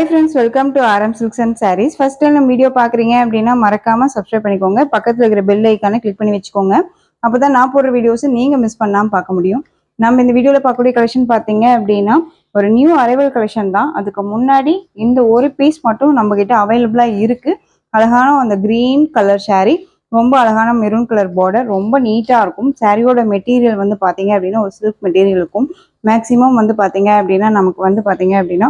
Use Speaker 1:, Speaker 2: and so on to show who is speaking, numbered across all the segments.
Speaker 1: Hi friends, welcome to RM Silks and Sarees. First time நம்ம video பார்க்குறீங்க அப்படின்னா மறக்காம சப்ஸ்கிரைப் பண்ணிக்கோங்க. பக்கத்தில் இருக்கிற பெல் ஐக்கானை கிளிக் பண்ணி வச்சுக்கோங்க. அப்போ தான் நான் போடுற வீடியோஸ் நீங்கள் மிஸ் பண்ணாமல் பார்க்க முடியும். நம்ம இந்த வீடியோவில் பார்க்கக்கூடிய கலெக்ஷன் பார்த்தீங்க அப்படின்னா ஒரு நியூ அரைவல் கலெக்ஷன் தான். அதுக்கு முன்னாடி இந்த ஒரு பீஸ் மட்டும் நம்மக்கிட்ட அவைலபிளாக இருக்குது. அழகான அந்த க்ரீன் கலர் சாரீ, ரொம்ப அழகான மெரூன் கலர் பார்டர், ரொம்ப நீட்டாக இருக்கும். சாரியோட மெட்டீரியல் வந்து பார்த்தீங்க அப்படின்னா ஒரு சில்க் மெட்டீரியல் இருக்கும். மேக்ஸிமம் வந்து பார்த்தீங்க அப்படின்னா நமக்கு வந்து பார்த்தீங்க அப்படின்னா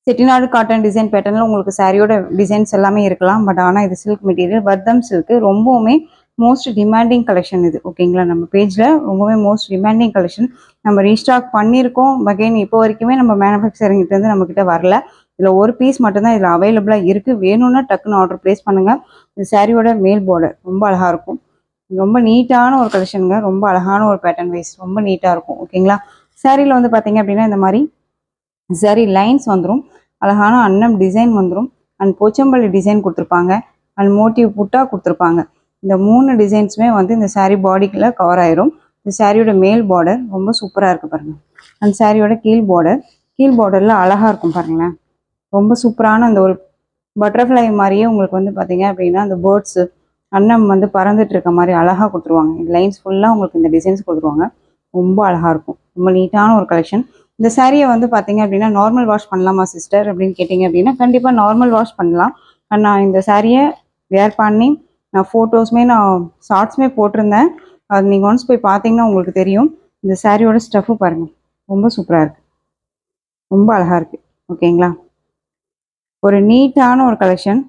Speaker 1: செட்டிநாடு காட்டன் டிசைன் பேட்டர்னில் உங்களுக்கு சாரியோட டிசைன்ஸ் எல்லாமே இருக்கலாம். பட் ஆனால் இது சில்க் மெட்டீரியல், வர்தம் சில்க்கு, ரொம்பவுமே மோஸ்ட் டிமாண்டிங் கலெக்ஷன் இது. ஓகேங்களா, நம்ம பேஜில் ரொம்பவே மோஸ்ட் டிமாண்டிங் கலெக்ஷன் நம்ம ரீஸ்டாக் பண்ணியிருக்கோம். அகைன் இப்போ வரைக்குமே நம்ம மேனுஃபேக்சரிங்கிட்டேருந்து நம்மக்கிட்ட வரல. இதில் ஒரு பீஸ் மட்டும்தான் இதில் அவைலபிளாக இருக்குது. வேணும்னா டக்குன்னு ஆர்டர் ப்ளேஸ் பண்ணுங்கள். இந்த சாரியோட மேல் பார்டர் ரொம்ப அழகாக இருக்கும். ரொம்ப நீட்டான ஒரு கலெக்ஷனுங்க. ரொம்ப அழகான ஒரு பேட்டர்ன் வைஸ் ரொம்ப நீட்டாக இருக்கும். ஓகேங்களா, சாரியில் வந்து பார்த்தீங்க அப்படின்னா இந்த மாதிரி சரி லைன்ஸ் வந்துடும். அழகான அன்னம் டிசைன் வந்துடும். அண்ட் போச்சம்பள்ளி டிசைன் கொடுத்துருப்பாங்க. அண்ட் மோட்டிவ் புட்டா கொடுத்துருப்பாங்க. இந்த 3 டிசைன்ஸுமே வந்து இந்த சாரீ பாடிக்குள்ள கவர் ஆயிரும். இந்த சாரியோட மேல் பார்டர் ரொம்ப சூப்பராக இருக்குது பாருங்கள். அந்த சாரியோட கீழ் பார்டரில் அழகாக இருக்கும் பாருங்களேன். ரொம்ப சூப்பரான அந்த ஒரு பட்டர்ஃப்ளை மாதிரியே உங்களுக்கு வந்து பார்த்தீங்க அப்படின்னா அந்த பேர்ட்ஸு அன்னம் வந்து பறந்துட்டு இருக்க மாதிரி அழகாக கொடுத்துருவாங்க. இந்த லைன்ஸ் ஃபுல்லாக உங்களுக்கு இந்த டிசைன்ஸ் கொடுத்துருவாங்க. ரொம்ப அழகாக இருக்கும். ரொம்ப நீட்டான ஒரு கலெக்ஷன். இந்த சாரியை வந்து பார்த்தீங்க அப்படின்னா நார்மல் வாஷ் பண்ணலாமா சிஸ்டர் அப்படின்னு கேட்டிங்க அப்படின்னா கண்டிப்பாக நார்மல் வாஷ் பண்ணலாம். நான் இந்த சாரியை வேர் பண்ணி நான் ஃபோட்டோஸுமே நான் ஷார்ட்ஸுமே போட்டிருந்தேன். அது நீங்கள் ஒன்ஸ் போய் பார்த்தீங்கன்னா உங்களுக்கு தெரியும். இந்த சாரியோட ஸ்டஃப்பு பாருங்கள், ரொம்ப சூப்பராக இருக்குது, ரொம்ப அழகாக இருக்குது. ஓகேங்களா, ஒரு நீட்டான ஒரு கலெக்ஷன்.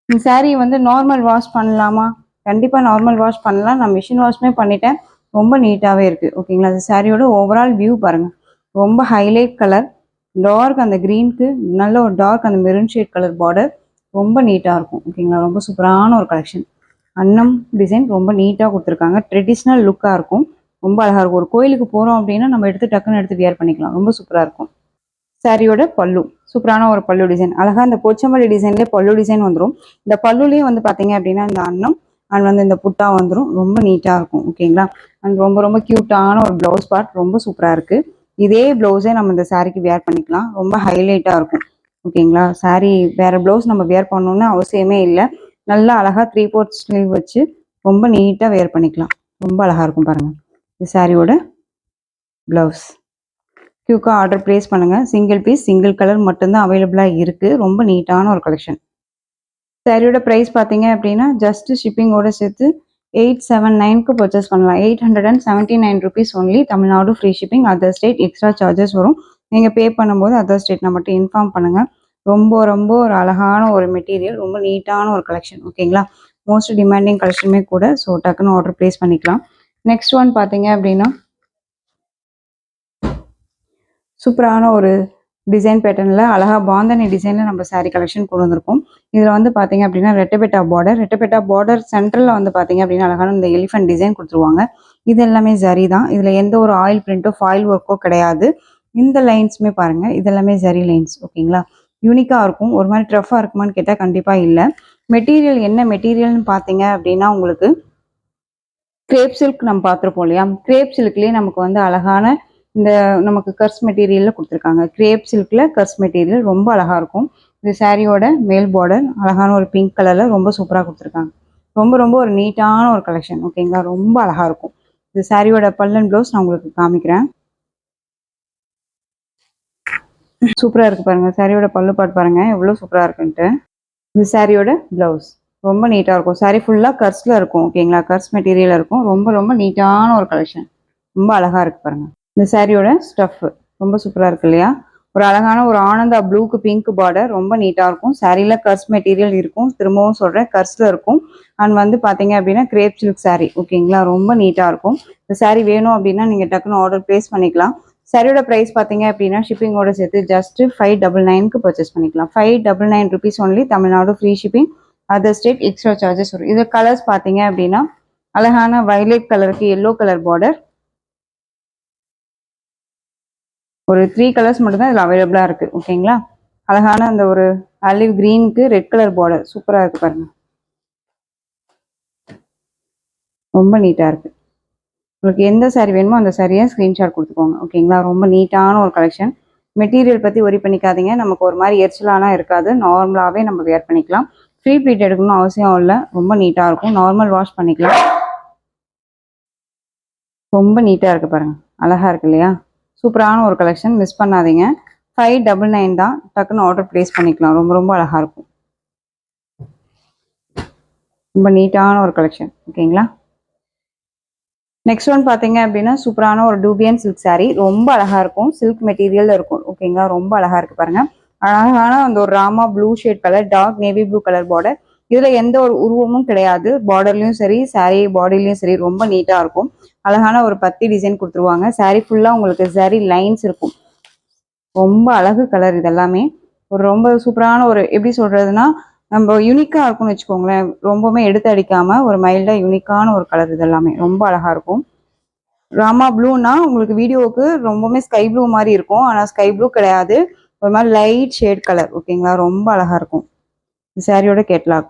Speaker 1: இந்த சாரியை வந்து நார்மல் வாஷ் பண்ணலாமா? கண்டிப்பாக நார்மல் வாஷ் பண்ணலாம். நான் மிஷின் வாஷ்மே பண்ணிட்டேன். ரொம்ப நீட்டாகவே இருக்குது. ஓகேங்களா, அந்த சாரியோட ஓவரால் வியூ பாருங்கள். ரொம்ப ஹைலைட் கலர், டார்க் அந்த க்ரீனுக்கு நல்ல ஒரு டார்க் அந்த மெரூன் ஷேட் கலர் பார்டர், ரொம்ப நீட்டாக இருக்கும். ஓகேங்களா, ரொம்ப சூப்பரான ஒரு கலெக்ஷன். அன்னம் டிசைன் ரொம்ப நீட்டாக கொடுத்துருக்காங்க. ட்ரெடிஷ்னல் லுக்காக இருக்கும். ரொம்ப அழகாக இருக்கும். ஒரு கோயிலுக்கு போகிறோம் அப்படின்னா நம்ம டக்குன்னு எடுத்து வியர் பண்ணிக்கலாம். ரொம்ப சூப்பராக இருக்கும். சாரியோட பல்லு சூப்பரான ஒரு பல்லு டிசைன், அழகாக இந்த போச்சம்பள்ளி டிசைன்லேயே பல்லு டிசைன் வந்துடும். இந்த பல்லுலேயும் வந்து பார்த்தீங்க அப்படின்னா இந்த அன்னம் அண்ட் வந்து இந்த புட்டா வந்துடும். ரொம்ப நீட்டாக இருக்கும். ஓகேங்களா, அண்ட் ரொம்ப ரொம்ப க்யூட்டான ஒரு ப்ளவுஸ் பார்ட், ரொம்ப சூப்பராக இருக்குது. இதே ப்ளவுஸே நம்ம இந்த சாரிக்கு வேர் பண்ணிக்கலாம். ரொம்ப ஹைலைட்டாக இருக்கும். ஓகேங்களா, சாரி வேறு ப்ளவுஸ் நம்ம வேர் பண்ணணுன்னு அவசியமே இல்லை. நல்லா அழகாக 3/4 ஸ்லீவ் வச்சு ரொம்ப நீட்டாக வேர் பண்ணிக்கலாம். ரொம்ப அழகாக இருக்கும் பாருங்கள். இந்த சாரியோட ப்ளவுஸ் க்யூக்காக ஆர்டர் ப்ளேஸ் பண்ணுங்கள். சிங்கிள் பீஸ் சிங்கிள் கலர் மட்டும்தான் அவைலபிளாக இருக்குது. ரொம்ப நீட்டான ஒரு கலெக்ஷன். சாரியோட ப்ரைஸ் பார்த்தீங்க அப்படின்னா ஜஸ்ட் ஷிப்பிங்கோடு சேர்த்து 879க்கு பர்ச்சேஸ் பண்ணலாம். 879 rupees only. Tamil Nadu free shipping. Other state extra charges வரும். நீங்கள் பே பண்ணும்போது அதர் ஸ்டேட் மட்டும் இன்ஃபார்ம் பண்ணுங்கள். ரொம்ப ரொம்ப ஒரு அழகான ஒரு மெட்டீரியல், ரொம்ப நீட்டான ஒரு கலெக்ஷன். ஓகேங்களா, மோஸ்ட் டிமாண்டிங் கலெக்ஷனுமே கூட. ஸோ டக்குன்னு ஆர்டர் ப்ளேஸ் பண்ணிக்கலாம். நெக்ஸ்ட் ஒன் பார்த்தீங்க அப்படின்னா சூப்பரான ஒரு டிசைன் பேட்டர்னில் அழகாக பாந்தனி டிசைனில் நம்ம சாரீ கலெக்ஷன் கொண்டு வந்திருக்கோம். இதில் வந்து பார்த்தீங்க அப்படின்னா ரெட்டபெட்டா பார்டர் சென்டரில் வந்து பார்த்தீங்க அப்படின்னா அழகான இந்த எலிஃபென்ட் டிசைன் கொடுத்துருவாங்க. இது எல்லாமே ஜரி தான். இதில் எந்த ஒரு ஆயில் பிரிண்ட்டோ ஃபாயில் ஒர்க்கோ கிடையாது. இந்த லைன்ஸுமே பாருங்கள், இது எல்லாமே ஜரி லைன்ஸ். ஓகேங்களா, யூனிக்காக இருக்கும். ஒரு மாதிரி ட்ரஃபாக இருக்குமான்னு கேட்டால் கண்டிப்பாக இல்லை. மெட்டீரியல் என்ன மெட்டீரியல்னு பார்த்தீங்க அப்படின்னா உங்களுக்கு கிரேப் சில்க் நம்ம பார்த்துருப்போம் இல்லையா? கிரேப் சில்க்லேயே நமக்கு வந்து அழகான இந்த நமக்கு கர்ஸ் மெட்டீரியலில் கொடுத்துருக்காங்க. கிரேப் சில்கில் கர்ஸ் மெட்டீரியல் ரொம்ப அழகாக இருக்கும். இந்த சாரியோட மேல் பார்டர் அழகான ஒரு பிங்க் கலரில் ரொம்ப சூப்பராக கொடுத்துருக்காங்க. ரொம்ப ரொம்ப ஒரு நீட்டான ஒரு கலெக்ஷன். ஓகேங்களா, ரொம்ப அழகாக இருக்கும். இந்த சாரியோட பல்லன் ப்ளவுஸ் நான் உங்களுக்கு காமிக்கிறேன். சூப்பராக இருக்குது பாருங்கள். சாரியோட பல்லு பாட்டு பாருங்கள் எவ்வளோ சூப்பராக இருக்குன்ட்டு. இந்த சாரியோட ப்ளவுஸ் ரொம்ப நீட்டாக இருக்கும். சாரி ஃபுல்லாக கர்ஸில் இருக்கும். ஓகேங்களா, கர்ஸ் மெட்டீரியல் இருக்கும். ரொம்ப ரொம்ப நீட்டான ஒரு கலெக்ஷன். ரொம்ப அழகாக இருக்குது பாருங்கள். இந்த சாரியோட ஸ்டஃப் ரொம்ப சூப்பராக இருக்கு இல்லையா? ஒரு அழகான ஒரு ஆனந்தா ப்ளூக்கு பிங்க் பார்டர், ரொம்ப நீட்டாக இருக்கும். சாரியில் கர்ஸ் மெட்டீரியல் இருக்கும். திரும்பவும் சொல்கிறேன், கர்ஸில் இருக்கும். அண்ட் வந்து பார்த்தீங்க அப்படின்னா கிரேப் சில்க் சாரி. ஓகேங்களா, ரொம்ப நீட்டாக இருக்கும். இந்த சாரி வேணும் அப்படின்னா நீங்கள் டக்குன்னு ஆர்டர் ப்ளேஸ் பண்ணிக்கலாம். சாரியோட ப்ரைஸ் பார்த்தீங்க அப்படின்னா ஷிப்பிங்கோட சேர்த்து ஜஸ்ட் 599க்கு பர்ச்சேஸ் பண்ணிக்கலாம். 599 rupees only. Tamil Nadu free shipping. Other state extra charges வரும். இது கலர்ஸ் பார்த்தீங்க அப்படின்னா அழகான வயலட் கலருக்கு எல்லோ கலர் பார்டர், ஒரு 3 கலர்ஸ் மட்டும் தான் இதில் அவைலபிளாக இருக்குது. ஓகேங்களா, அழகான அந்த ஒரு ஆலிவ் க்ரீனுக்கு ரெட் கலர் பார்டர் சூப்பராக இருக்குது பாருங்கள். ரொம்ப நீட்டாக இருக்குது. உங்களுக்கு எந்த சாரீ வேணுமோ அந்த சாரியை ஸ்க்ரீன்ஷாட் கொடுத்துக்கோங்க. ஓகேங்களா, ரொம்ப நீட்டான ஒரு கலெக்ஷன். மெட்டீரியல் பற்றி ஒரி பண்ணிக்காதீங்க. நமக்கு ஒரு மாதிரி எரிச்சலாலாம் இருக்காது. நார்மலாகவே நம்ம வேர் பண்ணிக்கலாம். ஃப்ரீ ப்ளீட் எடுக்கணும்னு அவசியம் இல்லை. ரொம்ப நீட்டாக இருக்கும். நார்மல் வாஷ் பண்ணிக்கலாம். ரொம்ப நீட்டாக இருக்குது பாருங்கள். அழகாக இருக்கு இல்லையா? சூப்பரான ஒரு கலெக்ஷன். மிஸ் பண்ணாதீங்க. 599 தான். டக்குன்னு ஆர்டர் ப்ளேஸ் பண்ணிக்கலாம். ரொம்ப ரொம்ப அழகாக இருக்கும். ரொம்ப நீட்டான ஒரு கலெக்ஷன். ஓகேங்களா? நெக்ஸ்ட் ஒன் பார்த்தீங்க அப்படின்னா சூப்பரான ஒரு டூபியன் சில்க் சாரீ. ரொம்ப அழகாக இருக்கும். சில்க் மெட்டீரியல் இருக்கும். ஓகேங்களா? ரொம்ப அழகாக இருக்குது பாருங்கள். அழகான அந்த ஒரு Rama blue shade colour, dark navy blue colour border. இதில் எந்த ஒரு உருவமும் கிடையாது. பார்டர்லையும் சரி, சாரீ பாடிலையும் சரி ரொம்ப நீட்டாக இருக்கும். அழகான ஒரு பத்தி டிசைன் கொடுத்துருவாங்க. சாரீ ஃபுல்லாக உங்களுக்கு சரி லைன்ஸ் இருக்கும். ரொம்ப அழகு கலர் இதெல்லாமே. ஒரு ரொம்ப சூப்பரான ஒரு எப்படி சொல்கிறதுனா நம்ம யூனிக்காக இருக்கும்னு வச்சுக்கோங்களேன். ரொம்பவுமே எடுத்து அடிக்காமல் ஒரு மைல்டாக யூனிக்கான ஒரு கலர் இதெல்லாமே. ரொம்ப அழகாக இருக்கும். ராமா ப்ளூனா உங்களுக்கு வீடியோவுக்கு ரொம்பவுமே ஸ்கை ப்ளூ மாதிரி இருக்கும். ஆனால் ஸ்கை ப்ளூ கிடையாது. ஒரு மாதிரி லைட் ஷேட் கலர். ஓகேங்களா? ரொம்ப அழகாக இருக்கும். சாரியோட கேட்லாக்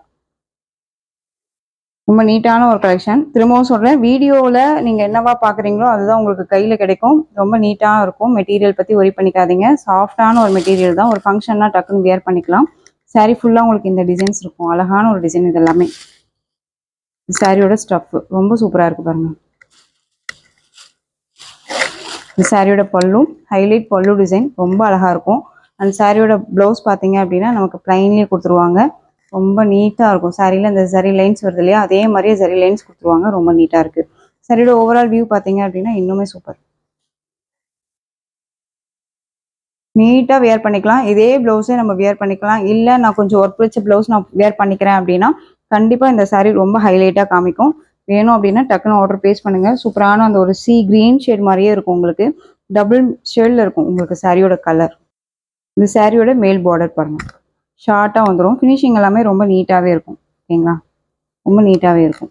Speaker 1: ரொம்ப நீட்டான ஒரு கலெக்ஷன். திரும்பவும் சொல்கிறேன், வீடியோவில் நீங்கள் என்னவா பார்க்குறீங்களோ அதுதான் உங்களுக்கு கையில் கிடைக்கும். ரொம்ப நீட்டாக இருக்கும். மெட்டீரியல் பற்றி ஒரி பண்ணிக்காதீங்க. சாஃப்டான ஒரு மெட்டீரியல் தான். ஒரு ஃபங்க்ஷன்னா டக்குன்னு வியர் பண்ணிக்கலாம். சாரீ ஃபுல்லாக உங்களுக்கு இந்த டிசைன்ஸ் இருக்கும். அழகான ஒரு டிசைன் இது எல்லாமே. சாரியோட ஸ்டஃப் ரொம்ப சூப்பராக இருக்குது பாருங்கள். இந்த சாரியோட பல்லு ஹைலைட் பல்லு டிசைன் ரொம்ப அழகாக இருக்கும். அந்த சாரியோட ப்ளவுஸ் பார்த்தீங்க அப்படின்னா நமக்கு ப்ளைன்லேயே கொடுத்துருவாங்க. ரொம்ப நீட்டாக இருக்கும். சாரியில் இந்த சரி லைன்ஸ் வருது இல்லையா, அதே மாதிரியே சரி லைன்ஸ் கொடுத்துருவாங்க. ரொம்ப நீட்டாக இருக்குது. சாரியோட ஓவரால் வியூ பார்த்தீங்க அப்படின்னா இன்னுமே சூப்பர். நீட்டாக வியர் பண்ணிக்கலாம். இதே ப்ளவுஸே நம்ம வியர் பண்ணிக்கலாம். இல்லை நான் கொஞ்சம் ஒர்க் வச்ச ப்ளவுஸ் நான் வியர் பண்ணிக்கிறேன் அப்படின்னா கண்டிப்பாக இந்த சாரீ ரொம்ப ஹைலைட்டாக காமிக்கும். வேணும் அப்படின்னா டக்குன்னு ஆர்டர் ப்ளேஸ் பண்ணுங்கள். சூப்பரான அந்த ஒரு சி கிரீன் ஷேட் மாதிரியே இருக்கும். உங்களுக்கு டபுள் ஷேடில் இருக்கும் உங்களுக்கு சாரியோட கலர். இந்த சாரியோட மேல் பார்டர் பாருங்கள். ஷார்ட்டாக வந்துடும். ஃபினிஷிங் எல்லாமே ரொம்ப நீட்டாகவே இருக்கும். ஓகேங்களா? ரொம்ப நீட்டாகவே இருக்கும்.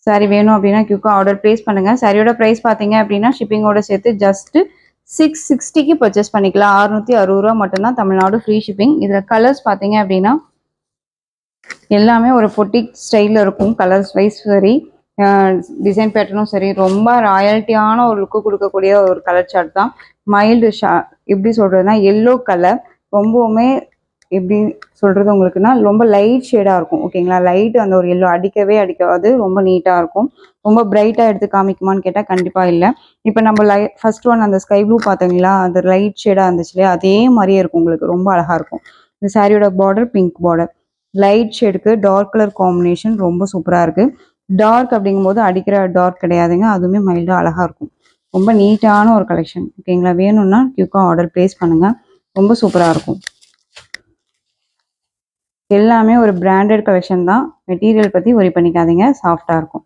Speaker 1: சாரி வேணும் அப்படின்னா குயிக்காக ஆர்டர் ப்ளேஸ் பண்ணுங்கள். சாரியோட ப்ரைஸ் பார்த்தீங்க அப்படின்னா ஷிப்பிங்கோட சேர்த்து ஜஸ்ட்டு 660க்கு பர்ச்சேஸ் பண்ணிக்கலாம். 660 ரூபா மட்டும்தான். Tamil Nadu free shipping. இதில் கலர்ஸ் பார்த்தீங்க அப்படின்னா எல்லாமே ஒரு பொட்டிக் ஸ்டைலில் இருக்கும். கலர்ஸ் வைஸ் சரி, டிசைன் பேட்டர்னும் சரி, ரொம்ப ராயல்ட்டியான ஒரு லுக்கு கொடுக்கக்கூடிய ஒரு கலர் சார்ட் தான். மைல்டு எப்படி சொல்கிறதுனா எல்லோ கலர். ரொம்பவுமே எப்படி சொல்கிறது உங்களுக்குன்னா ரொம்ப லைட் ஷேடாக இருக்கும். ஓகேங்களா? லைட் அந்த ஒரு எல்லோ அடிக்கவே அடிக்காது. ரொம்ப நீட்டாக இருக்கும். ரொம்ப பிரைட்டாக எடுத்து காமிக்குமான்னு கேட்டால் கண்டிப்பாக இல்லை. இப்போ நம்ம ஃபர்ஸ்ட் ஒன் அந்த ஸ்கை ப்ளூ பார்த்தீங்களா, அது லைட் ஷேடாக இருந்துச்சு இல்லையா, அதே மாதிரியே இருக்கும் உங்களுக்கு. ரொம்ப அழகாக இருக்கும். இந்த சாரியோட பார்டர் பிங்க் பார்டர். லைட் ஷேடுக்கு டார்க் கலர் காம்பினேஷன் ரொம்ப சூப்பராக இருக்குது. டார்க் அப்படிங்கும்போது அடிக்கிற டார்க் கிடையாதுங்க. அதுவுமே மைல்டாக அழகாக இருக்கும். ரொம்ப நீட்டான ஒரு கலெக்ஷன். ஓகேங்களா? வேணும்னா குயிக்காக ஆர்டர் ப்ளேஸ் பண்ணுங்கள். ரொம்ப சூப்பராக இருக்கும். எல்லாமே ஒரு பிராண்டட் கலெக்ஷன் தான். மெட்டீரியல் பற்றி ஒரி பண்ணிக்காதீங்க. சாஃப்டாக இருக்கும்.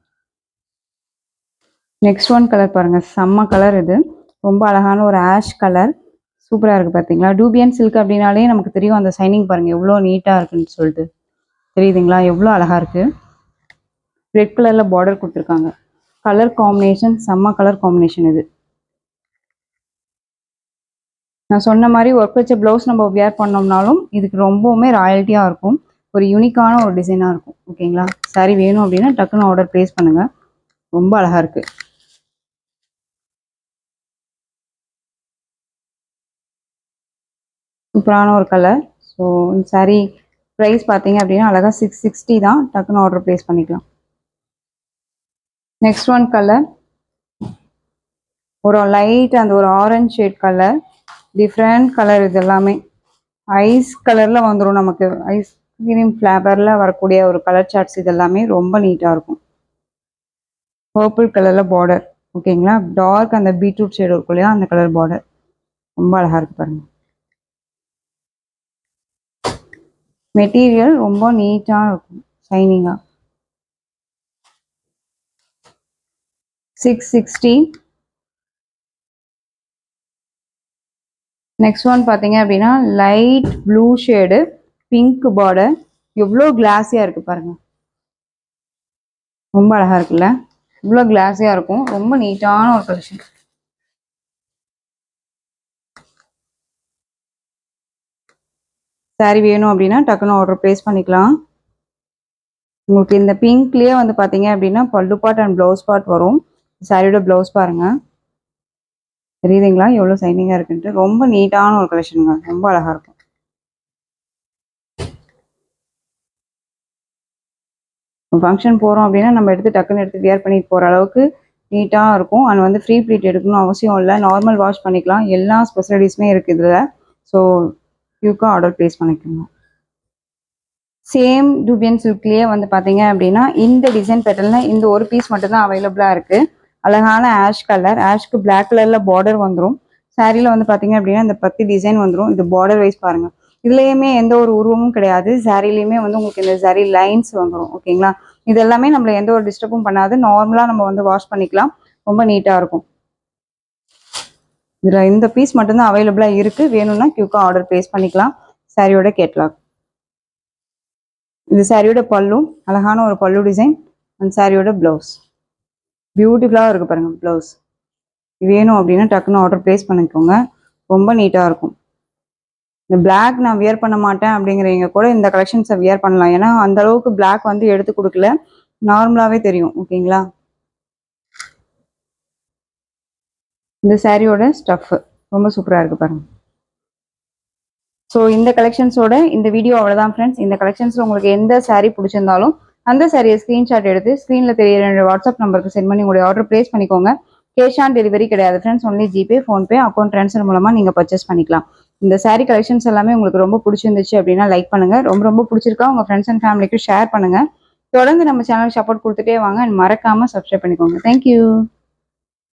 Speaker 1: நெக்ஸ்ட் ஒன் கலர் பாருங்கள். செம்ம கலர் இது. ரொம்ப அழகான ஒரு ஆஷ் கலர். சூப்பராக இருக்குது பார்த்தீங்களா? டூபியன் சில்க் அப்படின்னாலே நமக்கு தெரியும். அந்த சைனிங் பாருங்கள் எவ்வளோ நீட்டாக இருக்குன்னு சொல்லிட்டு. தெரியுதுங்களா? எவ்வளோ அழகாக இருக்குது. ரெட் கலரில் பார்டர் கொடுத்துருக்காங்க. கலர் காம்பினேஷன் செம்ம கலர் காம்பினேஷன் இது. நான் சொன்ன மாதிரி ஒர்க் வச்ச ப்ளவுஸ் நம்ம வியர் பண்ணோம்னாலும் இதுக்கு ரொம்பவுமே ராயல்ட்டியாக இருக்கும். ஒரு யூனிக்கான ஒரு டிசைனாக இருக்கும். ஓகேங்களா? சாரி வேணும் அப்படின்னா டக்குன்னு ஆர்டர் ப்ளேஸ் பண்ணுங்கள். ரொம்ப அழகாக இருக்குது. சூப்பரான ஒரு கலர். ஸோ இந்த சாரி ப்ரைஸ் பார்த்தீங்க அப்படின்னா அழகாக 660 தான். டக்குன்னு ஆர்டர் ப்ளேஸ் பண்ணிக்கலாம். நெக்ஸ்ட் ஒன் கலர் ஒரு லைட் அந்த ஒரு orange shade colour. Different colour இது எல்லாமே. ஐஸ் கலரில் வந்துடும் நமக்கு. ஐஸ் கிரீம் ஃப்ளேவரில் வரக்கூடிய ஒரு கலர் சார்ட்ஸ் இது எல்லாமே ரொம்ப நீட்டாக இருக்கும். பர்பிள் கலரில் பார்டர். ஓகேங்களா? டார்க் அந்த பீட்ரூட் ஷேடு இருக்கும் இல்லையா, அந்த கலர் பார்டர் ரொம்ப அழகாக இருக்குது பாருங்கள். மெட்டீரியல் ரொம்ப நீட்டாக இருக்கும். ஷைனிங்காக. 660. நெக்ஸ்ட் ஒன் பார்த்தீங்க அப்படின்னா light blue shade, pink border. எவ்வளோ கிளாஸியாக இருக்குது பாருங்கள். ரொம்ப அழகாக இருக்குல்ல? இவ்வளோ கிளாஸியாக இருக்கும். ரொம்ப நீட்டான ஒரு கலெக்ஷன். சாரி வேணும் அப்படின்னா டக்குன்னு ஆர்டர் ப்ளேஸ் பண்ணிக்கலாம். உங்களுக்கு இந்த பிங்க்லேயே வந்து பார்த்தீங்க அப்படின்னா பல்லு பார்ட் அண்ட் ப்ளவுஸ் பார்ட் வரும். சாரியோட ப்ளவுஸ் பாருங்கள். தெரியுதுங்களா எவ்வளோ சைனிங்காக இருக்குன்ட்டு? ரொம்ப நீட்டான ஒரு கலெக்ஷனுங்க, ரொம்ப அழகாக இருக்கும். ஃபங்க்ஷன் போகிறோம் அப்படின்னா நம்ம எடுத்து டக்குன்னு எடுத்து வியர் பண்ணிட்டு போகிற அளவுக்கு நீட்டாக இருக்கும். அண்ட் வந்து ஃப்ரீ ப்ளீட் எடுக்கணும் அவசியம் இல்லை, நார்மல் வாஷ் பண்ணிக்கலாம். எல்லா ஸ்பெசிலிட்டிஸுமே இருக்குது இதில். ஸோ குயிக்காக ஆர்டர் ப்ளேஸ் பண்ணிக்கோங்க. சேம் டூபியன் சில்க்லேயே வந்து பார்த்தீங்க அப்படின்னா இந்த டிசைன் பேட்டர்னில் இந்த ஒரு பீஸ் மட்டும்தான் அவைலபிளாக இருக்குது. அழகான ஆஷ் கலர், ஆஷ்க்கு பிளாக் கலரில் பார்டர் வந்துடும். சாரியில் வந்து பார்த்தீங்க அப்படின்னா இந்த 10 டிசைன் வந்துடும். இது பார்டர் வைஸ் பாருங்கள். இதுலேயுமே எந்த ஒரு உருவமும் கிடையாது. சாரிலையுமே வந்து உங்களுக்கு இந்த சாரி லைன்ஸ் வந்துடும். ஓகேங்களா? இது எல்லாமே நம்மளை எந்த ஒரு டிஸ்டர்பும் பண்ணாது. நார்மலாக நம்ம வந்து வாஷ் பண்ணிக்கலாம். ரொம்ப நீட்டாக இருக்கும். இதில் இந்த பீஸ் மட்டும்தான் அவைலபிளாக இருக்குது. வேணும்னா குயிக்காக ஆர்டர் ப்ளேஸ் பண்ணிக்கலாம். சாரியோட கேட்லாக். இந்த சாரியோட பல்லு, அழகான ஒரு பல்லு டிசைன். அந்த சாரியோட ப்ளவுஸ் பியூட்டிஃபுல்லாக இருக்குது பாருங்கள். ப்ளவுஸ் வேணும் அப்படின்னா டக்குன்னு ஆர்டர் ப்ளேஸ் பண்ணிக்கோங்க. ரொம்ப நீட்டாக இருக்கும். இந்த பிளாக் நான் வியர் பண்ண மாட்டேன் அப்படிங்கிறவங்க கூட இந்த கலெக்ஷன்ஸை வியர் பண்ணலாம். ஏன்னா அந்த அளவுக்கு பிளாக் வந்து எடுத்து கொடுக்கல, நார்மலாகவே தெரியும். ஓகேங்களா? இந்த சாரியோட ஸ்டஃப் ரொம்ப சூப்பராக இருக்குது பாருங்கள். ஸோ இந்த கலெக்ஷன்ஸோட இந்த வீடியோ அவ்வளோதான் ஃப்ரெண்ட்ஸ். இந்த கலெக்ஷன்ஸில் உங்களுக்கு எந்த சாரீ பிடிச்சிருந்தாலும் அந்த சாரியை ஸ்க்ரீன்ஷாட் எடுத்து ஸ்க்ரீனில் தெரியற என்னோட வாட்ஸ்அப் நம்பருக்கு சென்ட் பண்ணி உங்களுடைய ஆர்டர் ப்ளேஸ் பண்ணிக்கோங்க. கேஷ் ஆன் டெலிவரி கிடையாது friends, only GPay, PhonePe, account transfer மூலமாக நீங்கள் பர்ச்சேஸ் பண்ணிக்கலாம். இந்த சாரீ கலெக்ஷன்ஸ் எல்லாமே உங்களுக்கு ரொம்ப பிடிச்சிருந்துச்சு அப்படின்னா லைக் பண்ணுங்கள். ரொம்ப ரொம்ப பிடிச்சிருக்கா உங்கள் ஃப்ரெண்ட்ஸ் அண்ட் ஃபேமிலிக்கு ஷேர் பண்ணுங்கள். தொடர்ந்து நம்ம சேனல் சப்போர்ட் கொடுத்துட்டே வாங்க. மறக்காமல் சப்ஸ்கிரைப் பண்ணிக்கோங்க. தேங்க்யூ.